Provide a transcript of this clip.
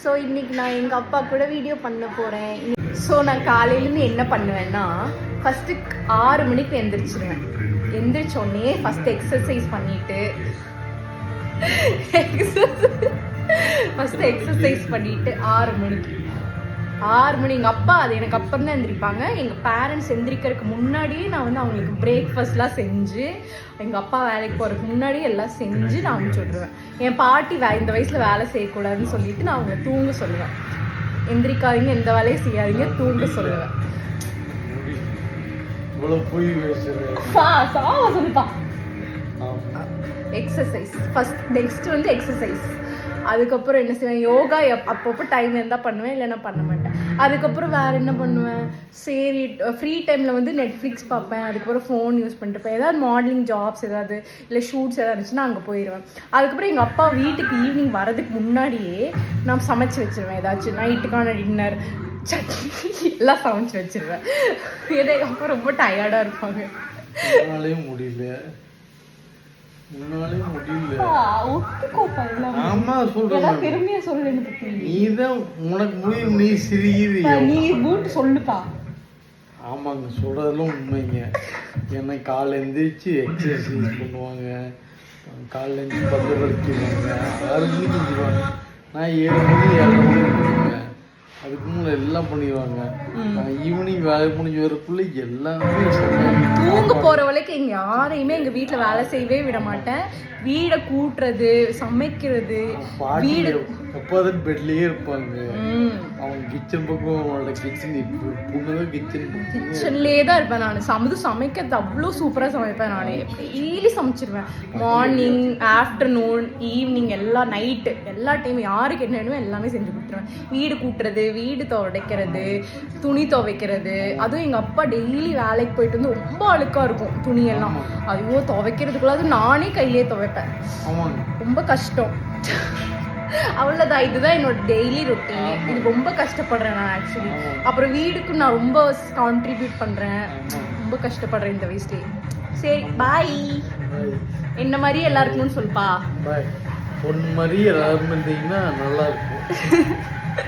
So இன்றைக்கி நான் எங்கள் அப்பா கூட வீடியோ பண்ண போகிறேன். ஸோ நான் காலையிலேருந்து என்ன பண்ணுவேன்னா, ஃபஸ்ட்டு 6 மணிக்கு எந்திரிச்சிருவேன். எந்திரிச்சோடனே ஃபஸ்ட்டு எக்ஸசைஸ் பண்ணிவிட்டு ஃபஸ்ட்டு எக்ஸசைஸ் பண்ணிவிட்டு 6 மணிக்கு எங்கள் அப்பா அது எனக்கு அப்புறம் தான் எந்திரிப்பாங்க. எங்கள் பேரண்ட்ஸ் எந்திரிக்கிறதுக்கு முன்னாடியே நான் வந்து அவங்களுக்கு பிரேக்ஃபாஸ்ட்லாம் செஞ்சு, எங்கள் அப்பா வேலைக்கு போகிறதுக்கு முன்னாடியே எல்லாம் செஞ்சு நான் அனுப்பிச்சி விட்ருவேன். என் பாட்டி இந்த வயசில் வேலை செய்யக்கூடாதுன்னு சொல்லிட்டு நான் அவங்களை தூங்க சொல்லுவேன். எந்திரிக்காதீங்க, எந்த வேலையும் செய்யாதீங்க, தூங்க சொல்லுவேன். சொல்லுப்பா. எக்ஸசைஸ் ஃபஸ்ட், நெக்ஸ்ட் வந்து எக்ஸசைஸ். அதுக்கப்புறம் என்ன செய்வேன், யோகா அப்பப்போ டைம் இருந்தால் பண்ணுவேன், இல்லைன்னா பண்ண மாட்டேன். அதுக்கப்புறம் வேறு என்ன பண்ணுவேன், சரி ஃப்ரீ டைமில் வந்து நெட்ஃப்ளிக்ஸ் பார்ப்பேன். அதுக்கப்புறம் ஃபோன் யூஸ் பண்ணிட்டு ஏதாவது மாடலிங் ஜாப்ஸ் ஏதாவது இல்லை ஷூட்ஸ் ஏதாவது இருந்துச்சுன்னா அங்கே போயிடுவேன். அதுக்கப்புறம் எங்கள் அப்பா வீட்டுக்கு ஈவினிங் வரதுக்கு முன்னாடியே நான் சமைச்சு வச்சுருவேன். ஏதாச்சும் நைட்டுக்கான டின்னர், சட்னி எல்லாம் சமைச்சு வச்சுருவேன். ஏன்னா எங்கள் அப்பா ரொம்ப டயர்டாக இருப்பாங்க. முடியல. ஆமாங்க, சொல்றதெல்லாம் உண்மைங்க. ஏன்னா காலைல எந்திரிச்சு எக்ஸசைஸ் பண்ணுவாங்க, காலைல எந்திரிச்சு பல்லு வலிக்குவாங்க, 6 மணிக்கு செஞ்சுருவாங்க. நான் 7 மணி 7:30 மணிக்கு பண்ணுவேன். அதுக்கு முன்னாடி எல்லாம் பண்ணிடுவாங்க. ஈவினிங் வேலை முடிஞ்சு வரக்குள்ள எல்லாமே தூங்க போற வரைக்கும் எங்க யாரையுமே எங்க வீட்டுல வேலை செய்யவே விட மாட்டேன். வீடை கூட்டுறது, சமைக்கிறது, வீடு எப்போதும் பெட்லயே இருப்பாங்க. அவங்க கிச்சன் பக்கம், அவங்களோட கிச்சன் கிச்சன்லேயே தான் இருப்பேன். நான் சமைக்கிறது அவ்வளோ சூப்பராக சமைப்பேன். நான் டெய்லி சமைச்சிருவேன். மார்னிங், ஆஃப்டர்நூன், ஈவினிங், எல்லாம் நைட்டு, எல்லா டைமும் யாருக்கு என்ன வேணுமோ எல்லாமே செஞ்சு கொடுத்துருவேன். வீடு கூட்டுறது, வீடு துடைக்கிறது, துணி துவைக்கிறது. அதுவும் எங்கள் அப்பா டெய்லி வேலைக்கு போயிட்டு வந்து ரொம்ப அழுக்காக இருக்கும் துணியெல்லாம். ஐயோ, துவைக்கிறதுக்குள்ளாது நானே கையிலே துவைப்பேன். ரொம்ப கஷ்டம். அவ்வளோதான், இதுதான் என்னோட டெய்லி ரொட்டீன். இது ரொம்ப கஷ்டப்படுறேன் நான் ஆக்சுவலி. அப்புறம் வீடுக்கு நான் ரொம்ப கான்ட்ரிபியூட் பண்ணுறேன், ரொம்ப கஷ்டப்படுறேன் இந்த வயசுலேயே. சரி, பாய். என்ன மாதிரி எல்லாருக்கும்னு சொல்லுப்பா. பாய். பொண்ணு மாதிரி எல்லாரும் இருந்தீங்கன்னா நல்லா இருக்கும்.